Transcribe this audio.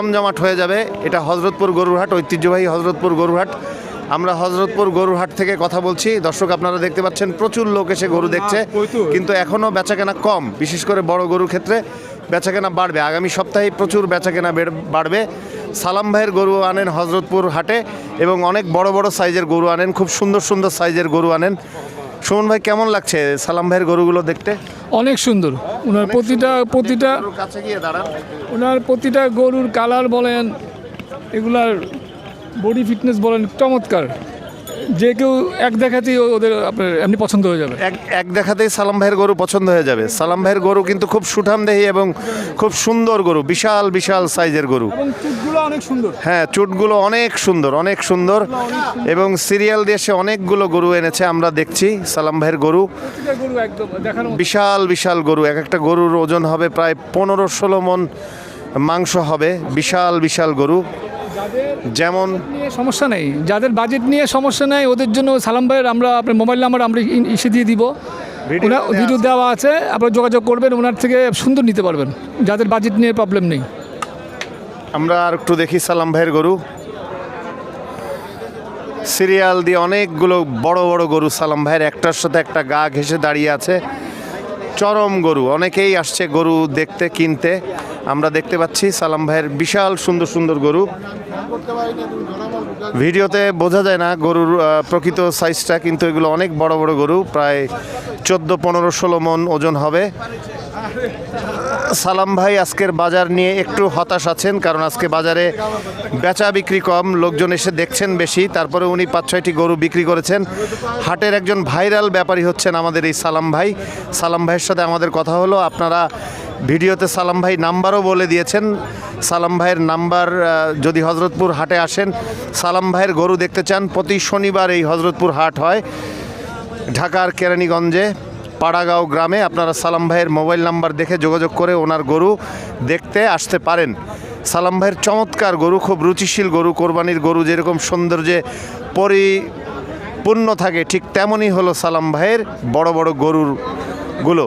জমজমাট হয়ে যাবে। এটা হজরতপুর গরুর হাট, ঐতিহ্যবাহী হজরতপুর গরুর হাট। আমরা হজরতপুর গরুর হাট থেকে কথা বলছি। দর্শক, আপনারা দেখতে পাচ্ছেন প্রচুর লোক এসে গরু দেখছে, কিন্তু এখনও বেচাকেনা কম। বিশেষ করে বড় গরুর ক্ষেত্রে বেচাকেনা বাড়বে, আগামী সপ্তাহে প্রচুর বেচাকেনা বাড়বে। সালাম ভাইয়ের গরু আনেন হজরতপুর হাটে এবং অনেক বড় বড় সাইজের গরু আনেন, খুব সুন্দর সুন্দর সাইজের গরু আনেন। সুমন ভাই, কেমন লাগছে সালাম ভাইয়ের গরুগুলো দেখতে? অনেক সুন্দর। ওনার প্রতিটা কাছে গিয়ে দাঁড়ান। ওনার প্রতিটা গরুর কালার বলেন, এগুলার বডি ফিটনেস বলেন, চমৎকার। যে কেউ এক দেখাতেই ওদের আপনার এমনি পছন্দ হয়ে যাবে। এক দেখাতেই সালাম ভাইয়ের গরু পছন্দ হয়ে যাবে। সালাম ভাইয়ের গরু কিন্তু খুব সুঠামদেহী এবং খুব সুন্দর গরু, বিশাল বিশাল সাইজের গরু। এবং চুটগুলো অনেক সুন্দর। হ্যাঁ, চুটগুলো অনেক সুন্দর, অনেক সুন্দর। এবং সিরিয়াল দিয়ে সে অনেকগুলো গরু এনেছে, আমরা দেখছি সালাম ভাইয়ের গরু। প্রতিটা গরু একদম দেখার মতো। বিশাল বিশাল গরু, এক একটা গরুর ওজন হবে প্রায় 15-16 মণ মাংস হবে। বিশাল বিশাল গরু। যেমন নিয়ে সমস্যা নেই, যাদের বাজেট নিয়ে সমস্যা নেই ওদের জন্য সালাম ভাইয়ের আমরা আপনার মোবাইল নাম্বার আমরা ইসে দিয়ে দিব, ভিডিও দেওয়া আছে, আপনারা যোগাযোগ করবেন, ওনার থেকে সুন্দর নিতে পারবেন, যাদের বাজেট নিয়ে প্রবলেম নেই। আমরা আর একটু দেখি সালাম ভাইয়ের গরু। সিরিয়াল দিয়ে অনেকগুলো বড় বড় গরু সালাম ভাইয়ের, একটার সাথে একটা গা ঘেঁষে দাঁড়িয়ে আছে। চরম গরু, অনেকেই আসছে গরু দেখতে, কিনতে। আমরা দেখতে পাচ্ছি সালাম ভাইয়ের বিশাল সুন্দর সুন্দর গরু। ভিডিওতে বোঝা যায় না গরুর প্রকৃত সাইজটা, কিন্তু এগুলো অনেক বড় বড় গরু, প্রায় 14-15-16 মণ ওজন হবে। সালাম ভাই আজকের বাজার নিয়ে একটু হতাশ আছেন, কারণ আজকে বাজারে বেচা বিক্রি কম, লোকজন এসে দেখছেন বেশি। তারপরে উনি 5-6টি গরু বিক্রি করেছেন। হাটের একজন ভাইরাল ব্যাপারী হচ্ছেন আমাদের এই সালাম ভাই। সালাম ভাইয়ের সাথে আমাদের কথা হলো। আপনারা ভিডিওতে সালাম ভাই নাম্বারও বলে দিয়েছেন। সালাম ভাইয়ের নাম্বার, যদি হজরতপুর হাটে আসেন, সালাম ভাইয়ের গরু দেখতে চান, প্রতি শনিবার এই হজরতপুর হাট হয় ঢাকার কেরানীগঞ্জে পাড়াগাঁও গ্রামে। আপনারা সালাম ভাইয়ের মোবাইল নাম্বার দেখে যোগাযোগ করে ওনার গরু দেখতে আসতে পারেন। সালাম ভাইয়ের চমৎকার গরু, খুব রুচিশীল গরু। কোরবানির গরু যেরকম সৌন্দর্যে পরিপূর্ণ থাকে, ঠিক তেমনই হলো সালাম ভাইয়ের বড় বড় গরুগুলো।